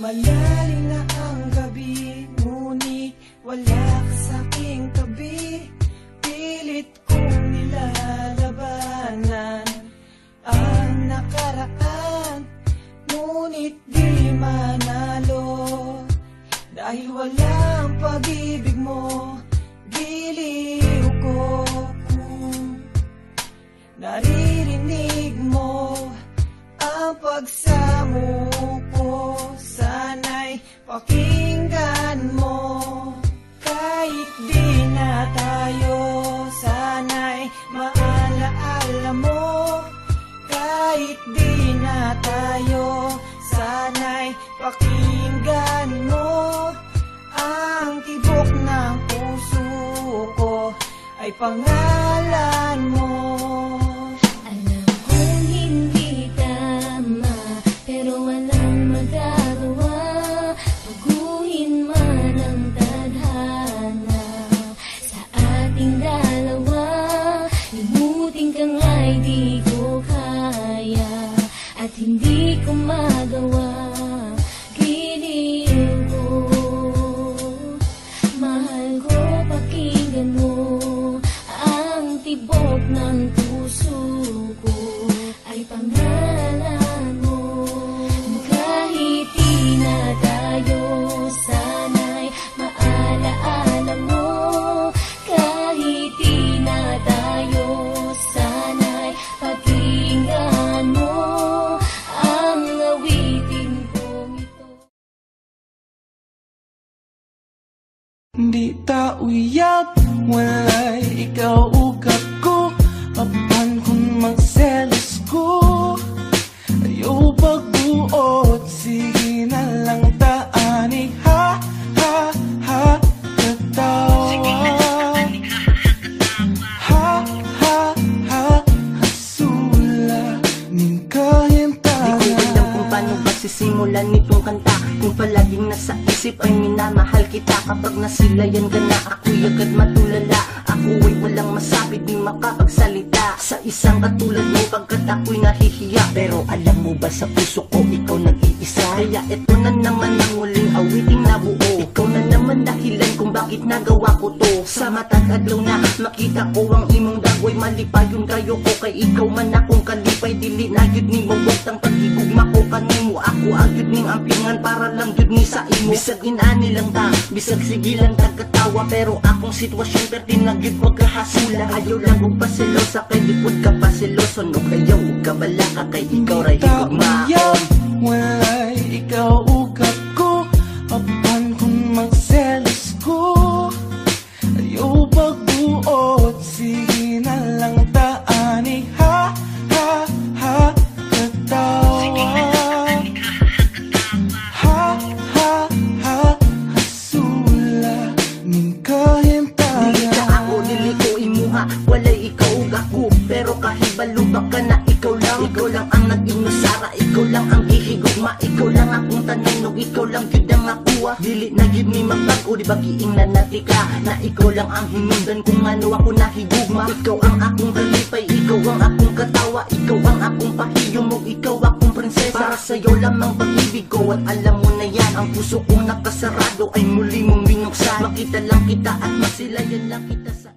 Lumalalim na ang gabi, ngunit wala ka sa'king tabi. Pilit kong nilalabanan ang nakaraan, ngunit di manalo. Dahil walang pag-ibig mo, giliw ko. Naririnig mo ang pagsamo ko, sana'y pakinggan mo. Kahit di na tayo, sana'y maalaala mo. Kahit di na tayo, sana'y pakinggan mo. Ang tibok ng puso ko ay pangalan mo. Alam kong hindi tama, pero walang magagawa. Baguhin man ang tadhana sa ating dalawa. Limutin ka nga'y di ko kaya, at hindi ko magawa. Giliw ko, mahal ko, pakinggan mo. Ang tibok ng puso ko ay pangalan mo. Kahit di na tayo, sana'y maalaala mo. Kahit di na tayo, sana'y pakinggan mo ang awitin kong ito. Di ta uyak, wala'y ikaw ugat ko. Apan kung magselos ko, ayaw pagbuot. Sige na lang taani, ha, ha, ha, katawa. Ha, ha, ha, hasula, ning kahintala. Di ko alam kung paano ba sisimulan nitong kanta, kung palaging nasa isip ay minamahal kita. Kapag nasilayan ka na, ako'y agad matulala. Ako ay walang masabi, di makapagsalita sa isang katulad mo, pagkat ako'y nahihiya. Pero alam mo ba, sa puso ko ikaw nag-iisa. Kaya eto na naman ang muling awiting nabuo. Ikaw na naman dahilan kung bakit nagawa ko to. Sa mata't adlaw na makita ko ang imong dagoy, malipayon kayo ko kay ikaw man akong kalipay. Dili na yun ni mo butang pag-igugma ko kanimo. Ako ang yun ning ampingan para lang yun ni sa imo. Bisag inani lang ta, bisag sige lang tagkatawa, pero akong sitwasyon perti na yun wag kahasula. Ayaw lang kong pasilosa kay lipod ka pasiloso. No kayaw ka bala ka kay ikaw ray higugmaon. Wala'y ikaw ugat ko. Apan kung magselos ko, ayaw pagbuot. Sige na lang taani, ha, ha, ha, katawa. Ha, ha, ha, hasula, ning kahintala. Dili ka ako, dili ko imuha, walay ikaw ug ako. Pero kahibalo baka na ikaw lang. Ikaw lang ang nag-inusara, ikaw lang ang gihigugma. Ikaw lang akong tananog, ikaw lang yun ang akuha. Dili na yun ni magbago, di ba giing na natika na ikaw lang ang hinundan kung ano ako nahigugma. Ikaw ang akong galipay, ikaw ang akong katawa. Ikaw ang akong pahiyong mo, ikaw akong prinsesa. Para sa'yo lamang pag-ibig ko at alam mo na yan. Ang puso kong nakasarado ay muli mong binuksan. Makita lang kita at masilayan lang kita sa